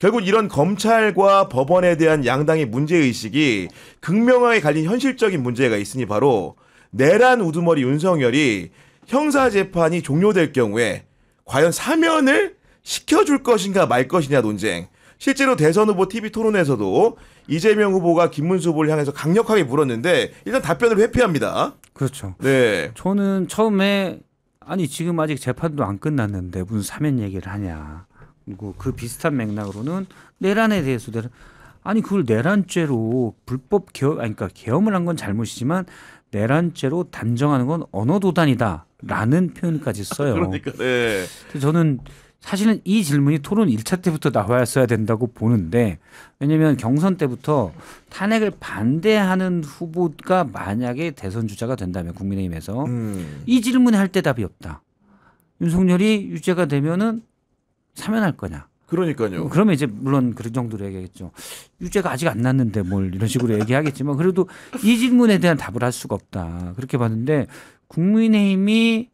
결국 이런 검찰과 법원에 대한 양당의 문제의식이 극명하게 갈린 현실적인 문제가 있으니 바로 내란 우두머리 윤석열이 형사재판이 종료될 경우에 과연 사면을 시켜줄 것인가 말 것이냐 논쟁. 실제로 대선 후보 TV 토론에서도 이재명 후보가 김문수 후보를 향해서 강력하게 물었는데 일단 답변을 회피합니다. 그렇죠. 네. 저는 처음에 아니 지금 아직 재판도 안 끝났는데 무슨 사면 얘기를 하냐. 그리고 그 비슷한 맥락으로는 내란에 대해서 아니 그걸 내란죄로 불법 그러니까 계엄을 한 건 잘못이지만 내란죄로 단정하는 건 언어도단이다라는 표현까지 써요. 그러니까 네. 저는 사실은 이 질문이 토론 1차 때부터 나왔어야 된다고 보는데 왜냐하면 경선 때부터 탄핵을 반대하는 후보가 만약에 대선 주자가 된다면 국민의힘에서 이 질문에 할 때 답이 없다. 윤석열이 유죄가 되면은 사면할 거냐. 그러니까요. 그러면 이제 물론 그런 정도로 얘기하겠죠. 유죄가 아직 안 났는데 뭘 이런 식으로 얘기하겠지만 그래도 이 질문에 대한 답을 할 수가 없다. 그렇게 봤는데 국민의힘이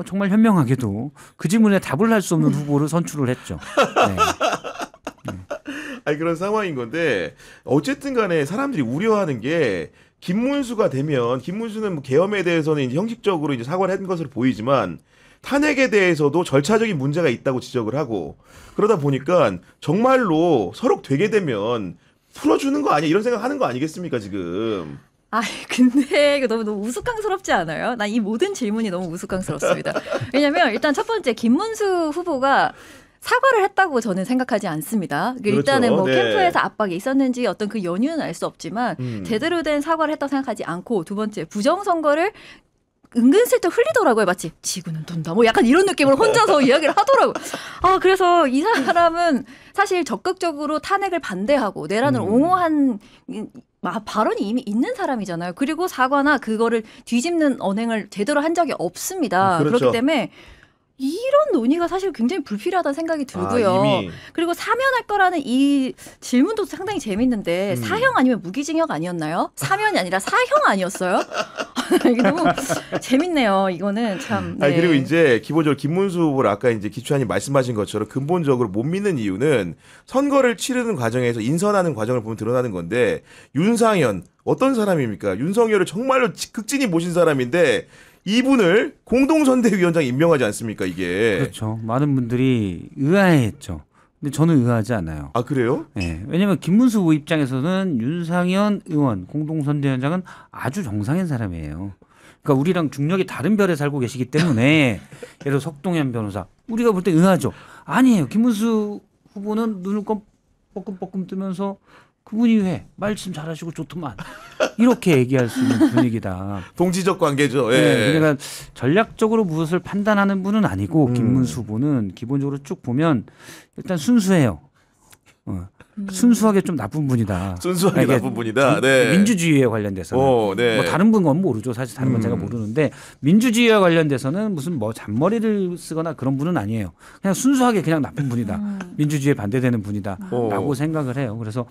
정말 현명하게도 그 질문에 답을 할 수 없는 후보를 선출을 했죠. 네. 아니 그런 상황인 건데 어쨌든 간에 사람들이 우려하는 게 김문수가 되면 김문수는 뭐 계엄에 대해서는 이제 형식적으로 이제 사과를 한 것으로 보이지만 탄핵에 대해서도 절차적인 문제가 있다고 지적을 하고 그러다 보니까 정말로 서로 되게 되면 풀어주는 거 아니야 이런 생각하는 거 아니겠습니까 지금? 아 근데 이거 너무 우스꽝스럽지 않아요? 난 이 모든 질문이 너무 우스꽝스럽습니다. 왜냐하면 일단 첫 번째 김문수 후보가 사과를 했다고 저는 생각하지 않습니다. 그렇죠. 일단은 뭐 네. 캠프에서 압박이 있었는지 어떤 그 연유는 알 수 없지만 제대로 된 사과를 했다고 생각하지 않고 두 번째 부정선거를 은근슬쩍 흘리더라고요. 마치 지구는 돈다. 뭐 약간 이런 느낌으로 혼자서 이야기를 하더라고요. 아 그래서 이 사람은 사실 적극적으로 탄핵을 반대하고 내란을 옹호한 발언이 이미 있는 사람이잖아요. 그리고 사과나 그거를 뒤집는 언행을 제대로 한 적이 없습니다. 그렇죠. 그렇기 때문에 이런 논의가 사실 굉장히 불필요하다는 생각이 들고요. 이미. 그리고 사면할 거라는 이 질문도 상당히 재밌는데 사형 아니면 무기징역 아니었나요? 사면이 아니라 사형 아니었어요? 이게 너무 재밌네요. 이거는 참. 네. 아니 그리고 이제 기본적으로 김문수 후보를 아까 이제 기추한님 말씀하신 것처럼 근본적으로 못 믿는 이유는 선거를 치르는 과정에서 인선하는 과정을 보면 드러나는 건데 윤상현 어떤 사람입니까? 윤석열을 정말로 극진히 모신 사람인데 이분을 공동선대위원장 임명하지 않습니까 이게? 그렇죠. 많은 분들이 의아해했죠. 근데 저는 의아하지 않아요. 아 그래요? 네, 왜냐하면 김문수 후보 입장에서는 윤상현 의원 공동선대위원장은 아주 정상인 사람이에요. 그러니까 우리랑 중력이 다른 별에 살고 계시기 때문에 예를 들어 석동현 변호사 우리가 볼 때 의아하죠. 아니에요. 김문수 후보는 눈을 뻐끔뻐끔 뜨면서 그분이 왜 말씀 잘하시고 좋더만 이렇게 얘기할 수 있는 분위기다. 동지적 관계죠. 예. 네, 그러니까 전략적으로 무엇을 판단하는 분은 아니고 김문수 후보는 기본적으로 쭉 보면 일단 순수해요. 순수하게 좀 나쁜 분이다. 순수하게 나쁜 분이다. 네. 민주주의에 관련돼서는 네. 뭐 다른 건 모르죠. 사실 다른 건 제가 모르는데 민주주의와 관련돼서는 무슨 뭐 잔머리를 쓰거나 그런 분은 아니에요. 그냥 순수하게 그냥 나쁜 분이다. 민주주의에 반대되는 분이다라고 생각을 해요. 그래서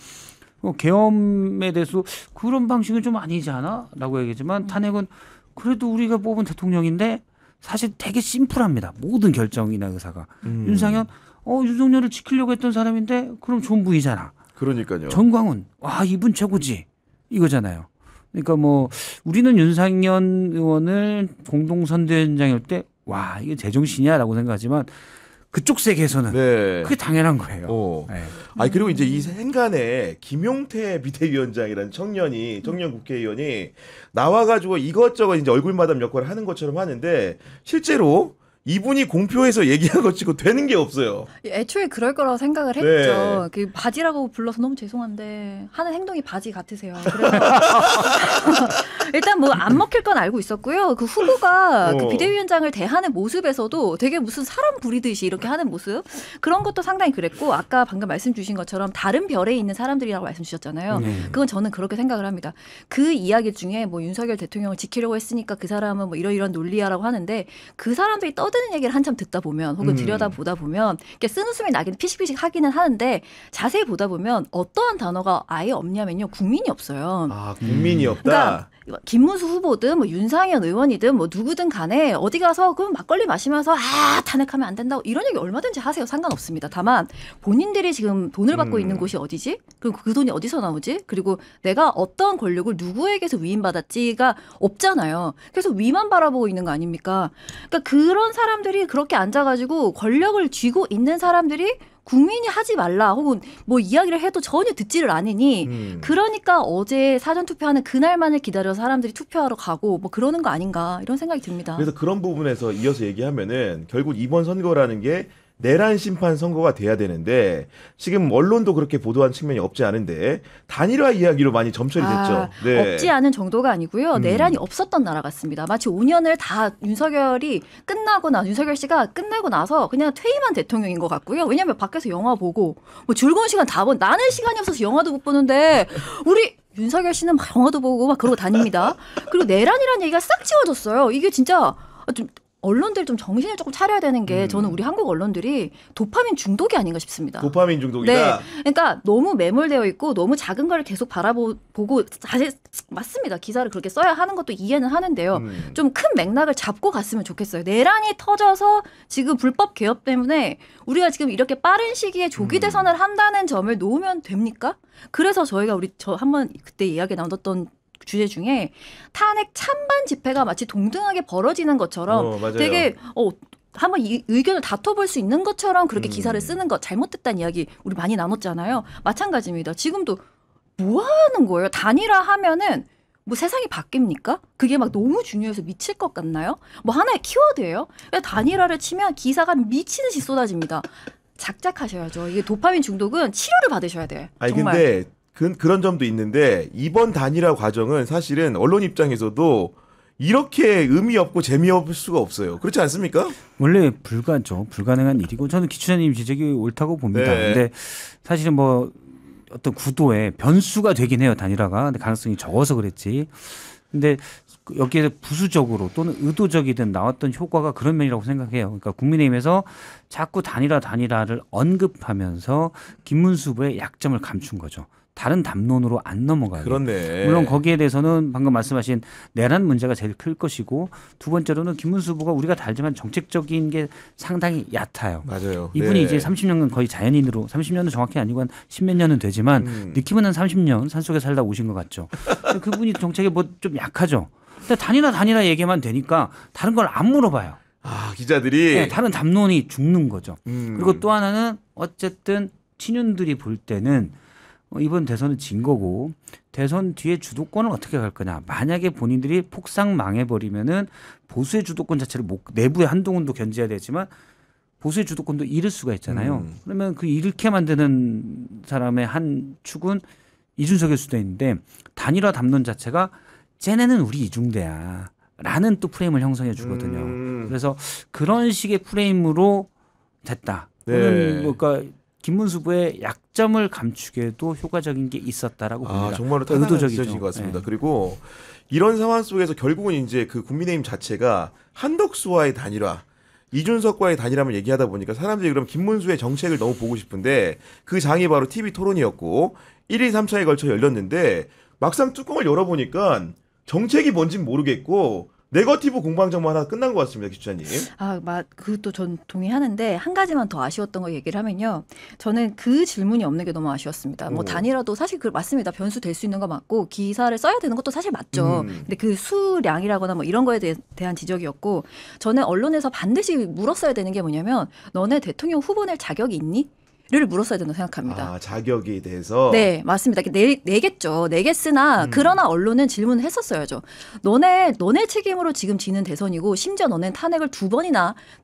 계엄에 대해서 그런 방식은 좀 아니지 않아?라고 얘기했지만 탄핵은 그래도 우리가 뽑은 대통령인데 사실 되게 심플합니다. 모든 결정이나 의사가. 윤상현 윤석열을 지키려고 했던 사람인데 그럼 존부이잖아. 그러니까요. 정광훈 와 이분 최고지 이거잖아요. 그러니까 뭐 우리는 윤상현 의원을 공동선대위원장일 때 와 이게 제정신이야라고 생각하지만 그쪽 세계에서는 네. 그게 당연한 거예요. 네. 아니 그리고 이제 이 생간에 김용태 비대위원장이라는 청년 국회의원이 나와가지고 이것저것 이제 얼굴마담 역할을 하는 것처럼 하는데 실제로 이분이 공표해서 얘기한 것 치고 되는 게 없어요. 애초에 그럴 거라고 생각을 했죠. 그 바지라고 불러서 너무 죄송한데 하는 행동이 바지 같으세요. 그래서 일단 뭐 안 먹힐 건 알고 있었고요. 그 후보가 그 비대위원장을 대하는 모습에서도 되게 무슨 사람 부리듯이 이렇게 하는 모습 그런 것도 상당히 그랬고 아까 방금 말씀 주신 것처럼 다른 별에 있는 사람들이라고 말씀 주셨잖아요. 그건 저는 그렇게 생각을 합니다. 그 이야기 중에 뭐 윤석열 대통령을 지키려고 했으니까 그 사람은 뭐 이런 논리야라고 하는데 그 사람들이 떠드는 얘기를 한참 듣다 보면 혹은 들여다보다 보면 이렇게 쓴웃음이 나긴 피식피식 하기는 하는데 자세히 보다 보면 어떠한 단어가 아예 없냐면요. 국민이 없어요. 아 국민이 없다. 그러니까 김문수 후보든 뭐 윤상현 의원이든 뭐 누구든 간에 어디 가서 그 막걸리 마시면서 탄핵하면 안 된다고 이런 얘기 얼마든지 하세요. 상관없습니다. 다만 본인들이 지금 돈을 받고 있는 곳이 어디지? 그리고 그 돈이 어디서 나오지? 그리고 내가 어떤 권력을 누구에게서 위임받았지가 없잖아요. 그래서 위만 바라보고 있는 거 아닙니까? 그러니까 그런 사람들이 그렇게 앉아가지고 권력을 쥐고 있는 사람들이 국민이 하지 말라 혹은 뭐 이야기를 해도 전혀 듣지를 않으니 그러니까 어제 사전투표하는 그날만을 기다려서 사람들이 투표하러 가고 뭐 그러는 거 아닌가 이런 생각이 듭니다. 그래서 그런 부분에서 이어서 얘기하면은 결국 이번 선거라는 게 내란 심판 선거가 돼야 되는데 지금 언론도 그렇게 보도한 측면이 없지 않은데 단일화 이야기로 많이 점철이 됐죠. 네. 없지 않은 정도가 아니고요. 내란이 없었던 나라 같습니다. 마치 5년을 다 윤석열 씨가 끝나고 나서 그냥 퇴임한 대통령인 것 같고요. 왜냐하면 밖에서 영화 보고 뭐 즐거운 시간 다 본 나는 시간이 없어서 영화도 못 보는데 우리 윤석열 씨는 막 영화도 보고 막 그러고 다닙니다. 그리고 내란이라는 얘기가 싹 지워졌어요. 이게 진짜 좀 언론들 좀 정신을 조금 차려야 되는 게 저는 우리 한국 언론들이 도파민 중독이 아닌가 싶습니다. 도파민 중독이다. 네, 그러니까 너무 매몰되어 있고 너무 작은 걸 계속 바라보고 사실 맞습니다. 기사를 그렇게 써야 하는 것도 이해는 하는데요. 좀 큰 맥락을 잡고 갔으면 좋겠어요. 내란이 터져서 지금 불법 개혁 때문에 우리가 지금 이렇게 빠른 시기에 조기 대선을 한다는 점을 놓으면 됩니까? 그래서 저희가 저 한번 그때 이야기 나눴던 주제 중에 탄핵 찬반 집회가 마치 동등하게 벌어지는 것처럼 되게 한번 이 의견을 다퉈볼 수 있는 것처럼 그렇게 기사를 쓰는 것 잘못됐다는 이야기 우리 많이 나눴잖아요. 마찬가지입니다. 지금도 뭐 하는 거예요? 단일화 하면은 뭐 세상이 바뀝니까? 그게 막 너무 중요해서 미칠 것 같나요? 뭐 하나의 키워드예요. 단일화를 치면 기사가 미치듯이 쏟아집니다. 작작하셔야죠. 이게 도파민 중독은 치료를 받으셔야 돼요. 아니 정말. 근데 그런 점도 있는데 이번 단일화 과정은 사실은 언론 입장에서도 이렇게 의미 없고 재미없을 수가 없어요. 그렇지 않습니까? 원래 불가능한 일이고 저는 기추자님 지적이 옳다고 봅니다. 네. 근데 사실은 뭐 어떤 구도의 변수가 되긴 해요. 단일화가. 근데 가능성이 적어서 그랬지. 근데 여기에서 부수적으로 또는 의도적이든 나왔던 효과가 그런 면이라고 생각해요. 그러니까 국민의힘에서 자꾸 단일화를 언급하면서 김문수 후보의 약점을 감춘 거죠. 다른 담론으로 안 넘어가요. 그렇네. 물론 거기에 대해서는 방금 말씀하신 내란 문제가 제일 클 것이고 두 번째로는 김문수 후보가 우리가 다 알지만 정책적인 게 상당히 얕아요. 맞아요. 이분이 네. 이제 30년간 거의 자연인으로 30년은 정확히 아니고 한 10몇 년은 되지만 느낌은 한 30년 산속에 살다 오신 것 같죠. 그분이 정책에 뭐 좀 약하죠. 근데 단일화 얘기만 되니까 다른 걸 안 물어봐요. 아 기자들이 네, 다른 담론이 죽는 거죠. 그리고 또 하나는 어쨌든 친윤들이 볼 때는 이번 대선은 진 거고 대선 뒤에 주도권을 어떻게 갈 거냐. 만약에 본인들이 폭삭 망해버리면은 보수의 주도권 자체를 내부의 한동훈도 견제해야 되지만 보수의 주도권도 잃을 수가 있잖아요. 그러면 그 잃게 만드는 사람의 한 축은 이준석일 수도 있는데 단일화 담론 자체가 쟤네는 우리 이중대야 라는 또 프레임을 형성해 주거든요. 그래서 그런 식의 프레임으로 됐다. 네. 그러니까 김문수 후보의 약점을 감추기에도 효과적인 게 있었다라고 봅니다. 정말로 그러니까 의도적인 것 같습니다. 네. 그리고 이런 상황 속에서 결국은 이제 그 국민의힘 자체가 한덕수와의 단일화, 이준석과의 단일화를 얘기하다 보니까 사람들이 그럼 김문수의 정책을 너무 보고 싶은데 그 장이 바로 TV 토론이었고 1일 3차에 걸쳐 열렸는데 막상 뚜껑을 열어보니까 정책이 뭔진 모르겠고 네거티브 공방전만 하나 끝난 것 같습니다, 기자님. 그것도 전 동의하는데 한 가지만 더 아쉬웠던 거 얘기를 하면요. 저는 그 질문이 없는 게 너무 아쉬웠습니다. 뭐 단일화도 사실 맞습니다. 변수 될 수 있는 거 맞고 기사를 써야 되는 것도 사실 맞죠. 근데 그 수량이라거나 뭐 이런 거에 대한 지적이었고 저는 언론에서 반드시 물었어야 되는 게 뭐냐면 너네 대통령 후보 낼 자격이 있니? 를 물었어야 된다고 생각합니다. 자격에 대해서? 네, 맞습니다. 내겠죠. 내겠으나 그러나 언론은 질문을 했었어야죠. 너네 책임으로 지금 지는 대선이고 심지어 너네는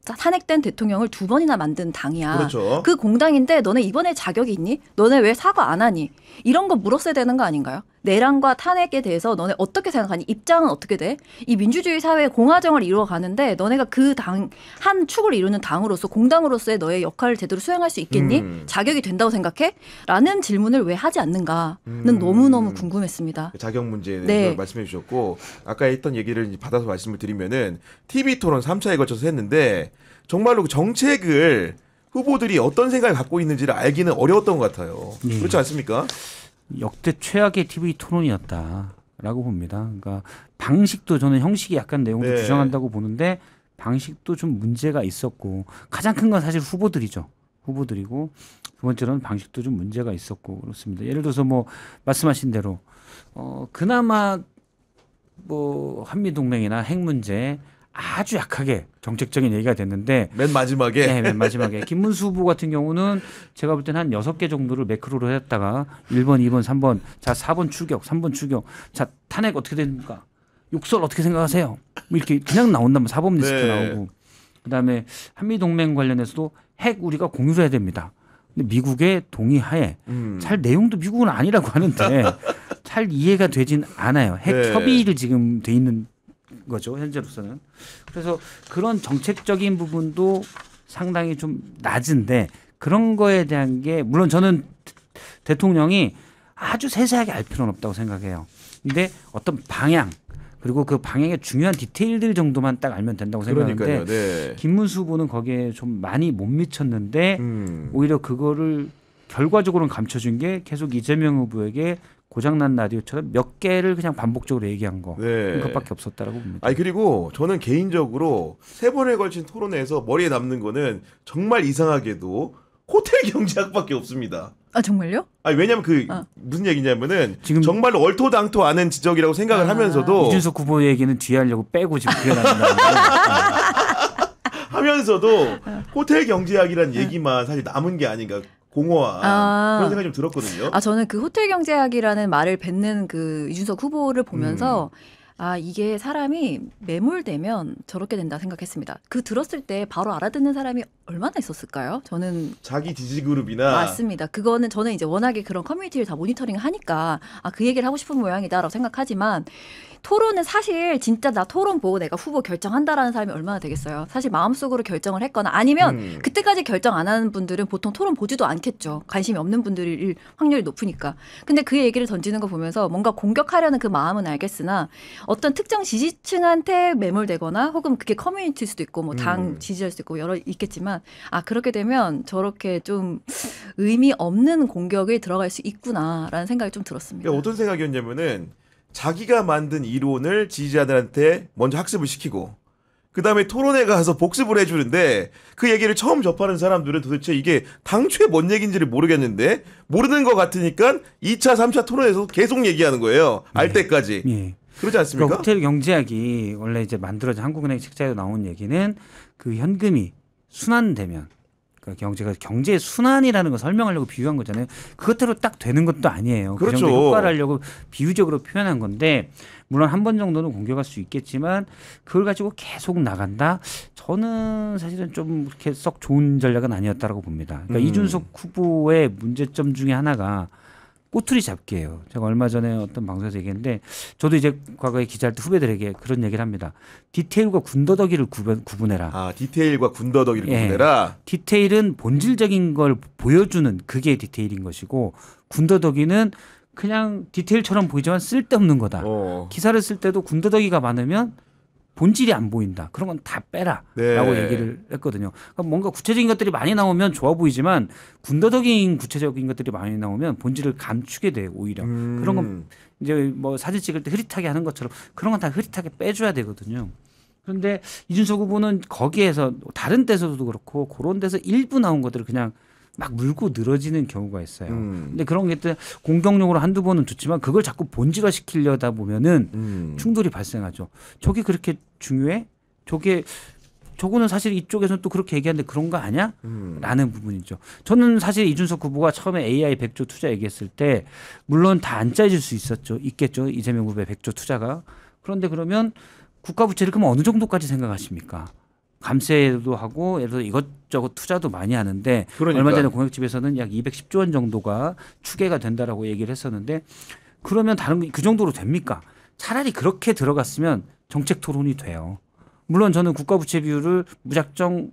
탄핵된 대통령을 2번이나 만든 당이야. 그렇죠. 그 공당인데 너네 이번에 자격이 있니? 너네 왜 사과 안 하니? 이런 거 물었어야 되는 거 아닌가요? 내란과 탄핵에 대해서 너네 어떻게 생각하니? 입장은 어떻게 돼? 이 민주주의 사회의 공화정을 이루어가는데 너네가 그 당 한 축을 이루는 당으로서 공당으로서의 너의 역할을 제대로 수행할 수 있겠니? 자격이 된다고 생각해? 라는 질문을 왜 하지 않는가는 너무너무 궁금했습니다. 자격 문제에 대해서 말씀해 주셨고 아까 했던 얘기를 받아서 말씀을 드리면은 TV 토론 3차에 걸쳐서 했는데 정말로 그 정책을 후보들이 어떤 생각을 갖고 있는지를 알기는 어려웠던 것 같아요. 그렇지 않습니까? 역대 최악의 TV 토론이었다. 문제다라고 봅니다. 그러니까 방식도 저는 형식이 약간 내용도 네. 규정한다고 보는데 방식도 좀 문제가 있었고 가장 큰 건 사실 후보들이죠. 후보들이고 두 번째로는 방식도 좀 문제가 있었고 그렇습니다. 예를 들어서 뭐 말씀하신 대로 그나마 뭐 한미 동맹이나 핵 문제 아주 약하게 정책적인 얘기가 됐는데 맨 마지막에 네, 맨 마지막에 김문수 후보 같은 경우는 제가 볼 때는 한 6개 정도를 매크로로 했다가 1번, 2번, 3번, 자 4번 출격, 3번 출격, 자 탄핵 어떻게 됩니까? 욕설 어떻게 생각하세요? 뭐 이렇게 그냥 나온다면 사법 리스트 네. 나오고 그다음에 한미 동맹 관련해서도 핵 우리가 공유를 해야 됩니다. 근데 미국의 동의하에 잘 내용도 미국은 아니라고 하는데 잘 이해가 되진 않아요. 핵 네. 협의를 지금 돼 있는 거죠 현재로서는. 그래서 그런 정책적인 부분도 상당히 좀 낮은데 그런 거에 대한 게 물론 저는 대통령이 아주 세세하게 알 필요는 없다고 생각해요. 근데 어떤 방향 그리고 그 방향의 중요한 디테일들 정도만 딱 알면 된다고 생각하는데 그러니까요. 네. 김문수 후보는 거기에 좀 많이 못 미쳤는데 오히려 그거를 결과적으로는 감춰준 게 계속 이재명 후보에게 고장난 라디오처럼 몇 개를 그냥 반복적으로 얘기한 거 네. 그것밖에 없었다라고 봅니다. 아니 그리고 저는 개인적으로 3번에 걸친 토론회에서 머리에 남는 거는 정말 이상하게도 호텔 경제학밖에 없습니다. 아 정말요? 아니 왜냐면 무슨 얘기냐면은 지금 정말 얼토당토 않은 지적이라고 생각을 하면서도 이준석 후보 얘기는 뒤에 하려고 빼고 지금 그게 나온다. 하면서도 호텔 경제학이란 얘기만 사실 남은 게 아닌가 공허한 그런 생각이 좀 들었거든요. 아 저는 그 호텔 경제학이라는 말을 뱉는 그 이준석 후보를 보면서 아 이게 사람이 매몰되면 저렇게 된다 생각했습니다. 그 들었을 때 바로 알아듣는 사람이 얼마나 있었을까요? 저는 자기 지지그룹이나 맞습니다. 그거는 저는 이제 워낙에 그런 커뮤니티를 다 모니터링 하니까 아 그 얘기를 하고 싶은 모양이다라고 생각하지만 토론은 사실 진짜 나 토론 보고 내가 후보 결정한다라는 사람이 얼마나 되겠어요. 사실 마음속으로 결정을 했거나 아니면 그때까지 결정 안 하는 분들은 보통 토론 보지도 않겠죠. 관심이 없는 분들일 확률이 높으니까. 근데 그 얘기를 던지는 거 보면서 뭔가 공격하려는 그 마음은 알겠으나 어떤 특정 지지층한테 매몰되거나 혹은 그게 커뮤니티일 수도 있고 뭐 당 지지할 수도 있고 여러 있겠지만 아 그렇게 되면 저렇게 좀 의미 없는 공격에 들어갈 수 있구나라는 생각이 좀 들었습니다. 그러니까 어떤 생각이었냐면은 자기가 만든 이론을 지지자들한테 먼저 학습을 시키고 그다음에 토론회 가서 복습을 해주는데 그 얘기를 처음 접하는 사람들은 도대체 이게 당초에 뭔 얘기인지를 모르겠는데 모르는 것 같으니까 2차, 3차 토론에서 계속 얘기하는 거예요. 알 때까지. 예. 그렇지 않습니까? 그러니까 호텔 경제학이 원래 이제 만들어진 한국은행 책자에 나온 얘기는 그 현금이 순환되면 그러니까 경제의 순환이라는 걸 설명하려고 비유한 거잖아요. 그것대로 딱 되는 것도 아니에요. 그렇죠. 그 정도 효과를 하려고 비유적으로 표현한 건데 물론 한 번 정도는 공격할 수 있겠지만 그걸 가지고 계속 나간다. 저는 사실은 좀 그렇게 썩 좋은 전략은 아니었다라고 봅니다. 그러니까 이준석 후보의 문제점 중에 하나가 꼬투리 잡기예요. 제가 얼마 전에 어떤 방송에서 얘기했는데 저도 이제 과거에 기자할 때 후배들에게 그런 얘기를 합니다. 디테일과 군더더기를 구분해라. 아 디테일과 군더더기를 예. 구분해라. 디테일은 본질적인 걸 보여주는 그게 디테일인 것이고 군더더기는 그냥 디테일처럼 보이지만 쓸데없는 거다. 기사를 쓸 때도 군더더기가 많으면 본질이 안 보인다. 그런 건 다 빼라라고 네. 얘기를 했거든요. 그러니까 뭔가 구체적인 것들이 많이 나오면 좋아 보이지만 군더더기인 구체적인 것들이 많이 나오면 본질을 감추게 돼요. 오히려 그런 건 이제 뭐 사진 찍을 때 흐릿하게 하는 것처럼 그런 건 다 흐릿하게 빼줘야 되거든요. 그런데 이준석 후보는 거기에서 다른 데서도 그렇고 그런 데서 일부 나온 것들을 그냥 막 물고 늘어지는 경우가 있어요. 근데 그런 게 공격용으로 한두 번은 좋지만 그걸 자꾸 본질화 시키려다 보면은 충돌이 발생하죠. 저게 그렇게 중요해? 저거는 사실 이쪽에서는 또 그렇게 얘기하는데 그런 거 아니야? 라는 부분이죠. 저는 사실 이준석 후보가 처음에 AI 100조 투자 얘기했을 때 물론 다 안 짜질 수 있겠죠. 이재명 후보의 100조 투자가. 그런데 그러면 국가 부채를 그럼 어느 정도까지 생각하십니까? 감세도 하고 예를 들어 이것저것 투자도 많이 하는데 그러니까. 얼마 전에 공약집에서는 약 210조 원 정도가 추계가 된다라고 얘기를 했었는데 그러면 다른 그 정도로 됩니까? 차라리 그렇게 들어갔으면 정책 토론이 돼요. 물론 저는 국가 부채 비율을 무작정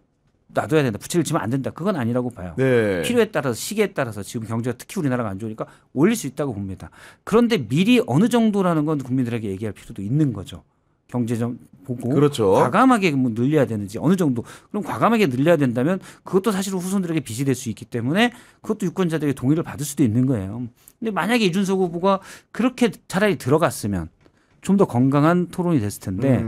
놔둬야 된다. 부채를 지면 안 된다. 그건 아니라고 봐요. 네. 필요에 따라서 시기에 따라서 지금 경제가 특히 우리나라가 안 좋으니까 올릴 수 있다고 봅니다. 그런데 미리 어느 정도라는 건 국민들에게 얘기할 필요도 있는 거죠. 경제 좀 보고 그렇죠. 과감하게 뭐 늘려야 되는지 어느 정도 그럼 과감하게 늘려야 된다면 그것도 사실 후손들에게 빚이 될 수 있기 때문에 그것도 유권자들의 동의를 받을 수도 있는 거예요. 근데 만약에 이준석 후보가 그렇게 차라리 들어갔으면 좀 더 건강한 토론이 됐을 텐데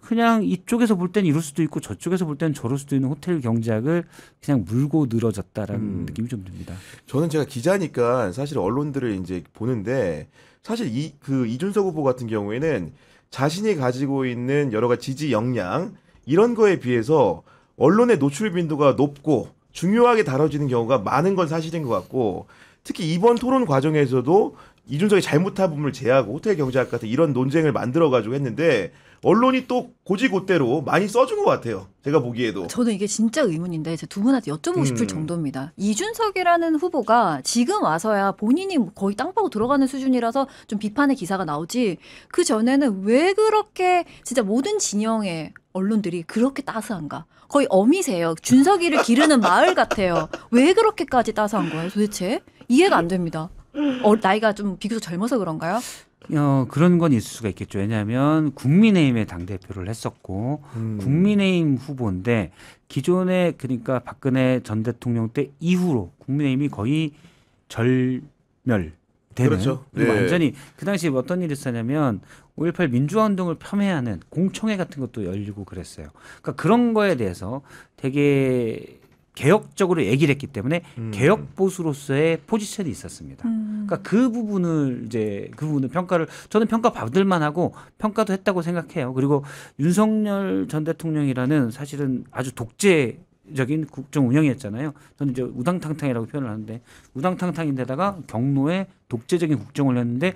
그냥 이쪽에서 볼 땐 이럴 수도 있고 저쪽에서 볼 땐 저럴 수도 있는 호텔 경제학을 그냥 물고 늘어졌다라는 느낌이 좀 듭니다. 저는 제가 기자니까 사실 언론들을 이제 보는데 사실 이준석 후보 같은 경우에는 자신이 가지고 있는 여러 가지 지지 역량 이런 거에 비해서 언론의 노출 빈도가 높고 중요하게 다뤄지는 경우가 많은 건 사실인 것 같고 특히 이번 토론 과정에서도 이준석이 잘못한 부분을 제하고 호텔 경제학 같은 이런 논쟁을 만들어가지고 했는데 언론이 또 고지고대로 많이 써준 것 같아요. 제가 보기에도. 저는 이게 진짜 의문인데 제 두 분한테 여쭤보고 싶을 정도입니다. 이준석이라는 후보가 지금 와서야 본인이 거의 땅 파고 들어가는 수준이라서 좀 비판의 기사가 나오지 그 전에는 왜 그렇게 진짜 모든 진영의 언론들이 그렇게 따스한가. 거의 어미세요. 준석이를 기르는 마을 같아요. 왜 그렇게까지 따스한 거예요 도대체? 이해가 안 됩니다. 나이가 좀 비교적 젊어서 그런가요? 그런 건 있을 수가 있겠죠. 왜냐하면 국민의힘의 당대표를 했었고 국민의힘 후보인데 기존에 그러니까 박근혜 전 대통령 때 이후로 국민의힘이 거의 절멸되는 그렇죠. 그리고 네. 완전히 그 당시에 어떤 일이 있었냐면 5.18 민주화운동을 폄훼하는 공청회 같은 것도 열리고 그랬어요. 그러니까 그런 거에 대해서 되게 개혁적으로 얘기를 했기 때문에 개혁 보수로서의 포지션이 있었습니다. 그러니까 그 부분을 평가를 저는 평가 받을 만하고 평가도 했다고 생각해요. 그리고 윤석열 전 대통령이라는 사실은 아주 독재적인 국정 운영이었잖아요. 저는 이제 우당탕탕이라고 표현을 하는데 우당탕탕인데다가 경로에 독재적인 국정을 했는데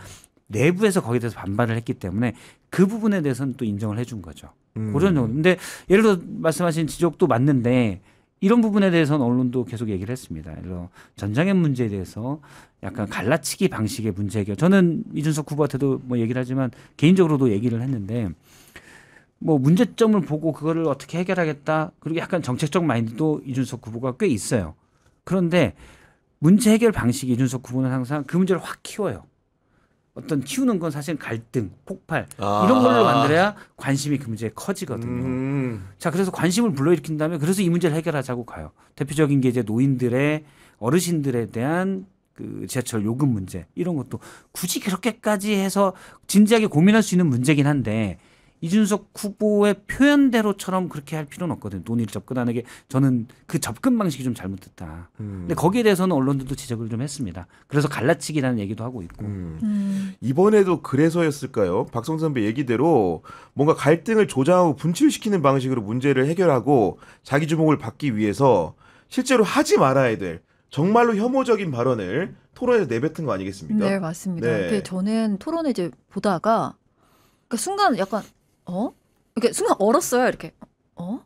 내부에서 거기에 대해서 반발을 했기 때문에 그 부분에 대해서는 또 인정을 해준 거죠. 그런 정도. 근데 예를 들어 말씀하신 지적도 맞는데 이런 부분에 대해서는 언론도 계속 얘기를 했습니다. 예를 들어 전장현 문제에 대해서 약간 갈라치기 방식의 문제 해결. 저는 이준석 후보한테도 뭐 얘기를 하지만 개인적으로도 얘기를 했는데 뭐 문제점을 보고 그거를 어떻게 해결하겠다. 그리고 약간 정책적 마인드도 이준석 후보가 꽤 있어요. 그런데 문제 해결 방식이 이준석 후보는 항상 그 문제를 확 키워요. 어떤 키우는 건 사실 갈등, 폭발 이런 걸로 만들어야 관심이 그 문제에 커지거든요. 자, 그래서 관심을 불러일으킨 다음에 그래서 이 문제를 해결하자고 가요. 대표적인 게 이제 노인들의 어르신들에 대한 그 지하철 요금 문제 이런 것도 굳이 그렇게까지 해서 진지하게 고민할 수 있는 문제긴 한데 이준석 후보의 표현대로처럼 그렇게 할 필요는 없거든요. 논의를 접근하는 게 저는 그 접근 방식이 좀 잘못됐다. 근데 거기에 대해서는 언론들도 지적을 좀 했습니다. 그래서 갈라치기라는 얘기도 하고 있고. 이번에도 그래서였을까요? 박성 선배 얘기대로 뭔가 갈등을 조장하고 분출시키는 방식으로 문제를 해결하고 자기 주목을 받기 위해서 실제로 하지 말아야 될 정말로 혐오적인 발언을 토론에서 내뱉은 거 아니겠습니까? 네, 맞습니다. 네. 저는 토론을 이제 보다가 그 순간 약간 이렇게 순간 얼었어요. 이렇게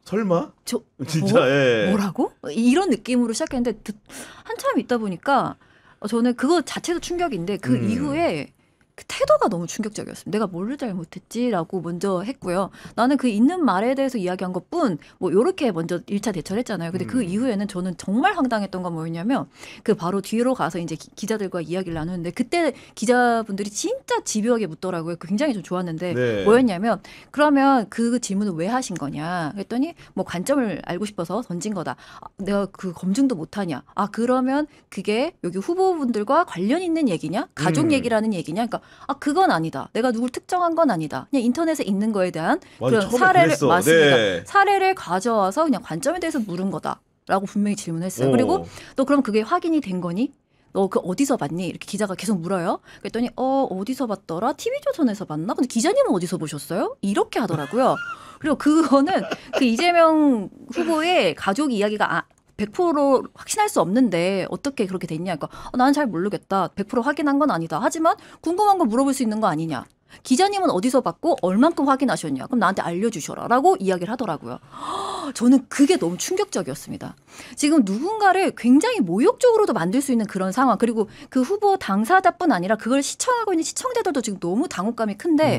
설마? 저 진짜 예. 뭐라고? 이런 느낌으로 시작했는데 한참 있다 보니까 저는 그거 자체도 충격인데 그 이후에 그 태도가 너무 충격적이었습니다. 내가 뭘 잘못했지라고 먼저 했고요. 나는 그 있는 말에 대해서 이야기한 것뿐 뭐 이렇게 먼저 1차 대처를 했잖아요. 근데 그 이후에는 저는 정말 황당했던 건 뭐였냐면 그 바로 뒤로 가서 이제 기자들과 이야기를 나누는데 그때 기자분들이 진짜 집요하게 묻더라고요. 굉장히 좀 좋았는데 네. 뭐였냐면 그러면 그 질문을 왜 하신 거냐 그랬더니 뭐 관점을 알고 싶어서 던진 거다. 내가 그 검증도 못하냐. 그러면 그게 여기 후보분들과 관련 있는 얘기냐? 가족 얘기라는 얘기냐? 그러니까 그건 아니다. 내가 누굴 특정한 건 아니다. 그냥 인터넷에 있는 거에 대한 그런 사례를 그랬어. 맞습니다. 네. 사례를 가져와서 그냥 관점에 대해서 물은 거다라고 분명히 질문했어요. 그리고 너 그럼 그게 확인이 된 거니? 너 그 어디서 봤니? 이렇게 기자가 계속 물어요. 그랬더니 어디서 봤더라? TV조선에서 봤나? 근데 기자님은 어디서 보셨어요? 이렇게 하더라고요. 그리고 그거는 그 이재명 후보의 가족 이야기가 100% 확신할 수 없는데 어떻게 그렇게 됐냐? 그러니까 나는 잘 모르겠다. 100% 확인한 건 아니다. 하지만 궁금한 거 물어볼 수 있는 거 아니냐? 기자님은 어디서 봤고 얼만큼 확인하셨냐? 그럼 나한테 알려주셔라라고 이야기를 하더라고요. 저는 그게 너무 충격적이었습니다. 지금 누군가를 굉장히 모욕적으로도 만들 수 있는 그런 상황 그리고 그 후보 당사자뿐 아니라 그걸 시청하고 있는 시청자들도 지금 너무 당혹감이 큰데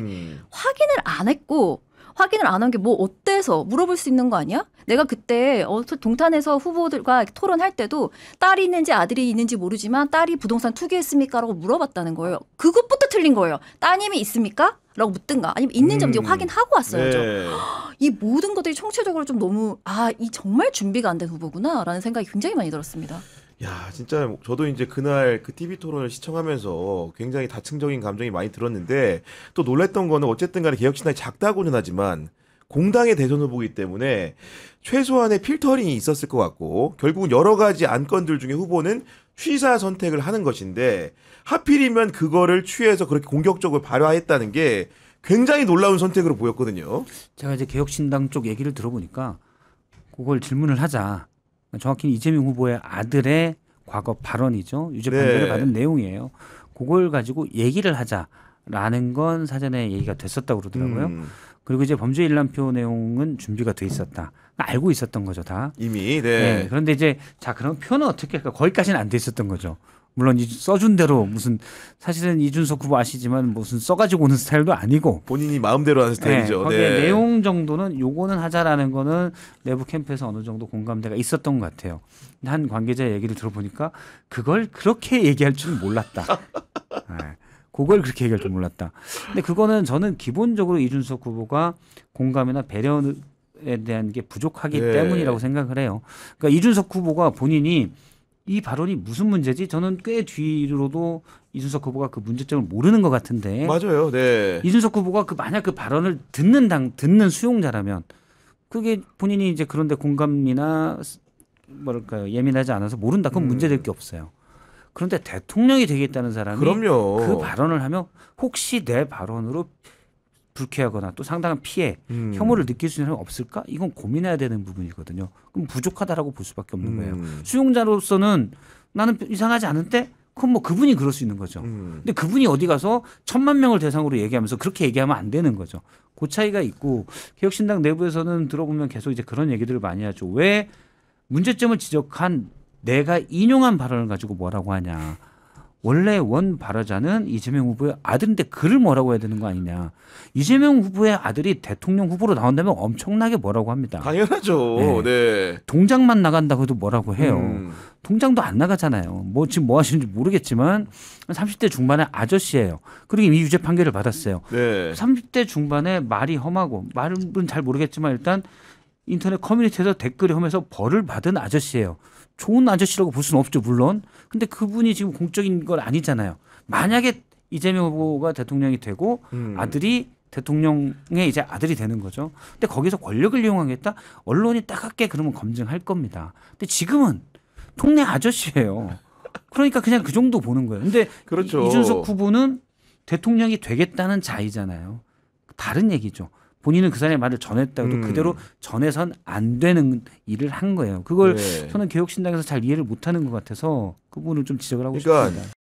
확인을 안 했고 확인을 안 한 게 뭐 어때서 물어볼 수 있는 거 아니야? 내가 그때 동탄에서 후보들과 토론할 때도 딸이 있는지 아들이 있는지 모르지만 딸이 부동산 투기했습니까? 라고 물어봤다는 거예요. 그것부터 틀린 거예요. 따님이 있습니까? 라고 묻든가 아니면 있는지 없는지 확인하고 왔어야죠. 네. 이 모든 것들이 총체적으로 좀 너무 이 정말 준비가 안 된 후보구나 라는 생각이 굉장히 많이 들었습니다. 야, 진짜 저도 이제 그날 그 TV 토론을 시청하면서 굉장히 다층적인 감정이 많이 들었는데 또 놀랬던 거는 어쨌든 간에 개혁신당이 작다고는 하지만 공당의 대선 후보이기 때문에 최소한의 필터링이 있었을 것 같고 결국은 여러 가지 안건들 중에 후보는 취사 선택을 하는 것인데 하필이면 그거를 취해서 그렇게 공격적으로 발화했다는 게 굉장히 놀라운 선택으로 보였거든요. 제가 이제 개혁신당 쪽 얘기를 들어보니까 그걸 질문을 하자. 정확히 이재명 후보의 아들의 과거 발언이죠. 유죄 판결을 네. 받은 내용이에요. 그걸 가지고 얘기를 하자라는 건 사전에 얘기가 됐었다고 그러더라고요. 그리고 이제 범죄 일람표 내용은 준비가 돼 있었다. 알고 있었던 거죠, 다. 이미 네. 그런데 이제 자 그럼 표는 어떻게 할까? 거기까지는 안 돼 있었던 거죠. 물론 써준 대로 무슨 사실은 이준석 후보 아시지만 무슨 써가지고 오는 스타일도 아니고 본인이 마음대로 하는 스타일이죠. 거기에 네. 내용 정도는 요거는 하자라는 거는 내부 캠프에서 어느 정도 공감대가 있었던 것 같아요. 한 관계자 얘기를 들어보니까 그걸 그렇게 얘기할 줄은 몰랐다. 네. 그걸 그렇게 얘기할 줄 몰랐다. 근데 그거는 저는 기본적으로 이준석 후보가 공감이나 배려에 대한 게 부족하기 네. 때문이라고 생각을 해요. 그러니까 이준석 후보가 본인이 이 발언이 무슨 문제지? 저는 꽤 뒤로도 이준석 후보가 그 문제점을 모르는 것 같은데. 맞아요. 네. 이준석 후보가 만약 그 발언을 듣는 수용자라면 그게 본인이 이제 그런데 공감이나 뭐랄까요 예민하지 않아서 모른다. 그건 문제될 게 없어요. 그런데 대통령이 되겠다는 사람이 그럼요. 그 발언을 하면 혹시 내 발언으로 불쾌하거나 또 상당한 피해, 혐오를 느낄 수 있는 사람이 없을까? 이건 고민해야 되는 부분이거든요. 그럼 부족하다라고 볼 수밖에 없는 거예요. 수용자로서는 나는 이상하지 않은데 그건 뭐 그분이 그럴 수 있는 거죠. 근데 그분이 어디 가서 1,000만 명을 대상으로 얘기하면서 그렇게 얘기하면 안 되는 거죠. 그 차이가 있고 개혁신당 내부에서는 들어보면 계속 이제 그런 얘기들을 많이 하죠. 왜 문제점을 지적한 내가 인용한 발언을 가지고 뭐라고 하냐. 원래 원 발화자는 이재명 후보의 아들인데 그를 뭐라고 해야 되는 거 아니냐. 이재명 후보의 아들이 대통령 후보로 나온다면 엄청나게 뭐라고 합니다. 당연하죠. 네. 네. 동장만 나간다고 해도 뭐라고 해요. 동장도 안 나가잖아요. 뭐 지금 뭐 하시는지 모르겠지만 30대 중반의 아저씨예요. 그리고 이미 유죄 판결을 받았어요. 네. 30대 중반에 말이 험하고 말은 잘 모르겠지만 일단 인터넷 커뮤니티에서 댓글이 험해서 벌을 받은 아저씨예요. 좋은 아저씨라고 볼 수는 없죠, 물론. 근데 그분이 지금 공적인 건 아니잖아요. 만약에 이재명 후보가 대통령이 되고 아들이 대통령의 이제 아들이 되는 거죠. 근데 거기서 권력을 이용하겠다? 언론이 따갑게 그러면 검증할 겁니다. 근데 지금은 동네 아저씨예요. 그러니까 그냥 그 정도 보는 거예요. 근데 그렇죠. 이준석 후보는 대통령이 되겠다는 자이잖아요. 다른 얘기죠. 본인은 그 사람의 말을 전했다고 해도 그대로 전해선 안 되는 일을 한 거예요. 그걸 네. 저는 개혁신당에서 잘 이해를 못하는 것 같아서 그 부분을 좀 지적을 하고 그러니까 싶습니다.